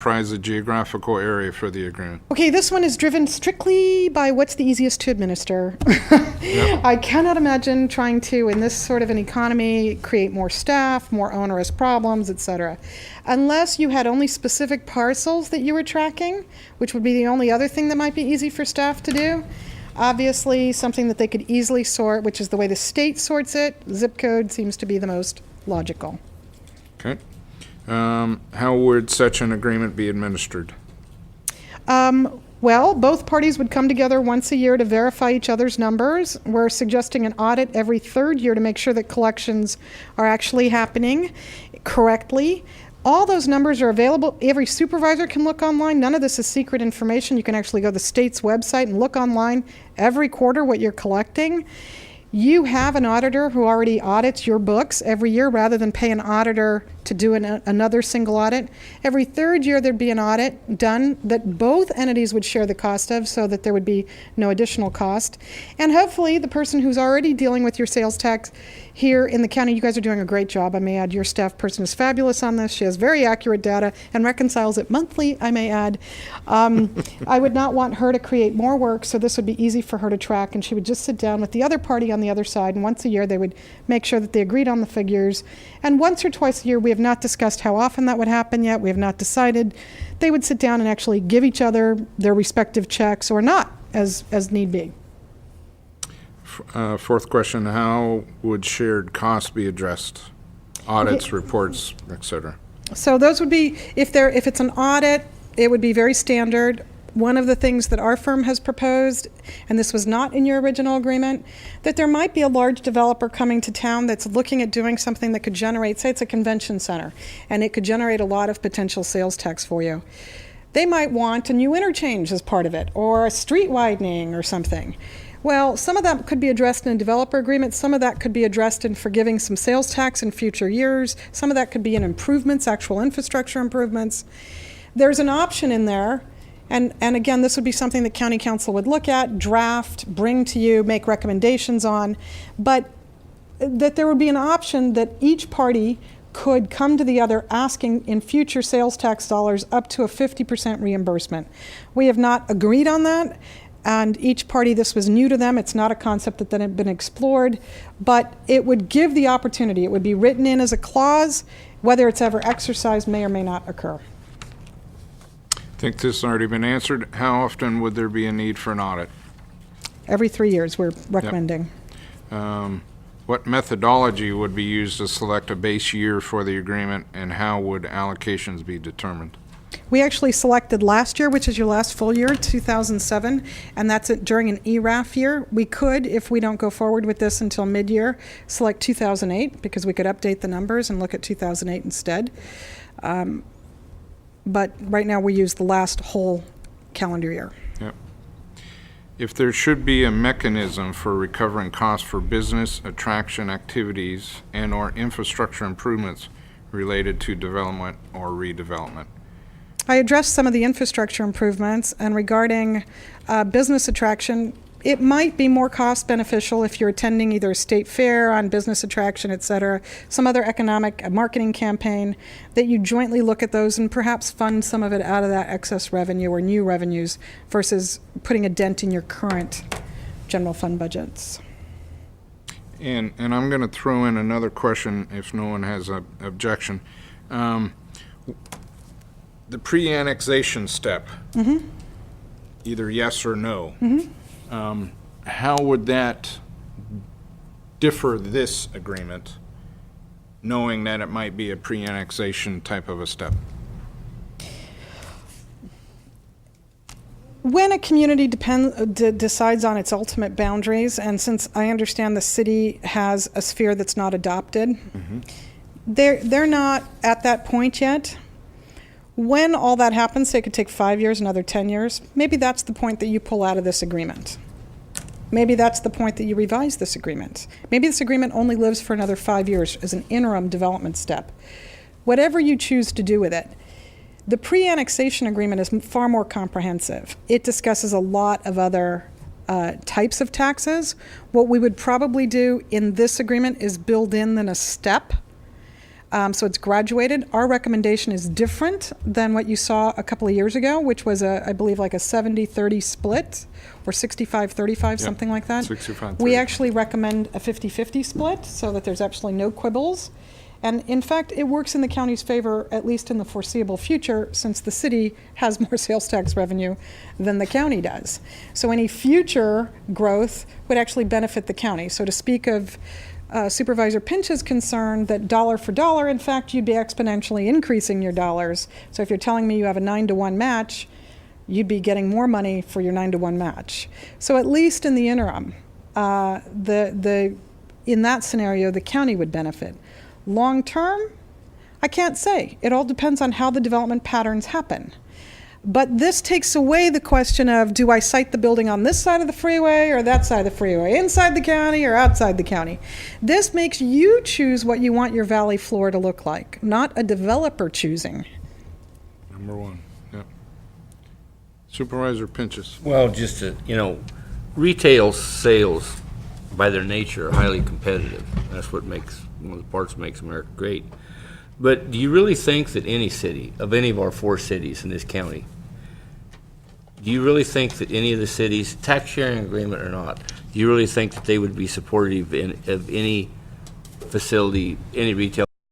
Prize the geographical area for the agreement. Okay, this one is driven strictly by what's the easiest to administer. Yep. I cannot imagine trying to, in this sort of an economy, create more staff, more onerous problems, etc. Unless you had only specific parcels that you were tracking, which would be the only other thing that might be easy for staff to do. Obviously, something that they could easily sort, which is the way the state sorts it. Zip code seems to be the most logical. Okay. How would such an agreement be administered? Well, both parties would come together once a year to verify each other's numbers. We're suggesting an audit every third year to make sure that collections are actually happening correctly. All those numbers are available. Every supervisor can look online. None of this is secret information. You can actually go to the state's website and look online every quarter what you're collecting. You have an auditor who already audits your books every year rather than pay an auditor to do another single audit. Every third year there'd be an audit done that both entities would share the cost of so that there would be no additional cost. And hopefully the person who's already dealing with your sales tax here in the county, you guys are doing a great job. I may add, your staff person is fabulous on this. She has very accurate data and reconciles it monthly, I may add. I would not want her to create more work, so this would be easy for her to track, and she would just sit down with the other party on the other side, and once a year they would make sure that they agreed on the figures. And once or twice a year, we have not discussed how often that would happen yet. We have not decided. They would sit down and actually give each other their respective checks or not, as need be. Fourth question, how would shared costs be addressed? Audits, Okay. Reports, etc. So those would be, if it's an audit, it would be very standard. One of the things that our firm has proposed, and this was not in your original agreement, that there might be a large developer coming to town that's looking at doing something that could generate, say it's a convention center, and it could generate a lot of potential sales tax for you. They might want a new interchange as part of it, or a street widening or something. Well, some of that could be addressed in a developer agreement. Some of that could be addressed in forgiving some sales tax in future years. Some of that could be in improvements, actual infrastructure improvements. There's an option in there, and again, this would be something that county council would look at, draft, bring to you, make recommendations on, but that there would be an option that each party could come to the other asking in future sales tax dollars up to a 50% reimbursement. We have not agreed on that. And each party, this was new to them. It's not a concept that had been explored, but it would give the opportunity. It would be written in as a clause. Whether it's ever exercised may or may not occur. I think this has already been answered. How often would there be a need for an audit? Every 3 years, we're recommending. What methodology would be used to select a base year for the agreement, and how would allocations be determined? We actually selected last year, which is your last full year, 2007, and that's it during an ERAF year. We could, if we don't go forward with this until mid-year, select 2008 because we could update the numbers and look at 2008 instead. But right now we use the last whole calendar year. Yep. If there should be a mechanism for recovering costs for business attraction activities and/or infrastructure improvements related to development or redevelopment. I addressed some of the infrastructure improvements, and regarding business attraction, it might be more cost beneficial if you're attending either a state fair on business attraction, et cetera, some other economic marketing campaign, that you jointly look at those and perhaps fund some of it out of that excess revenue or new revenues versus putting a dent in your current general fund budgets. And I'm going to throw in another question if no one has an objection. The pre-annexation step, either yes or no, how would that differ this agreement, knowing that it might be a pre-annexation type of a step? When a community decides on its ultimate boundaries, and since I understand the city has a sphere that's not adopted, they're not at that point yet. When all that happens, say it could take 5 years, another 10 years, maybe that's the point that you pull out of this agreement. Maybe that's the point that you revise this agreement. Maybe this agreement only lives for another 5 years as an interim development step. Whatever you choose to do with it. The pre-annexation agreement is far more comprehensive. It discusses a lot of other types of taxes. What we would probably do in this agreement is build in then a step So it's graduated. Our recommendation is different than what you saw a couple of years ago, which was, I believe, like a 70-30 split, or 65-35, something like that. 65-35. We actually recommend a 50-50 split, so that there's absolutely no quibbles. And in fact, it works in the county's favor, at least in the foreseeable future, since the city has more sales tax revenue than the county does. So any future growth would actually benefit the county. So to speak of Supervisor Pinch's concern that dollar for dollar, in fact, you'd be exponentially increasing your dollars. So if you're telling me you have a 9-to-1 match, you'd be getting more money for your 9-to-1 match. So at least in the interim, in that scenario, the county would benefit. Long term, I can't say. It all depends on how the development patterns happen. But this takes away the question of, do I site the building on this side of the freeway or that side of the freeway, inside the county or outside the county? This makes you choose what you want your valley floor to look like, not a developer choosing. Number one, yeah. Supervisor Pinches. Well, just to, retail sales by their nature are highly competitive. That's what makes, one of the parts that makes America great. But do you really think that any city, of any of our 4 cities in this county, do you really think that any of the cities, tax sharing agreement or not, do you really think that they would be supportive of any facility, any retail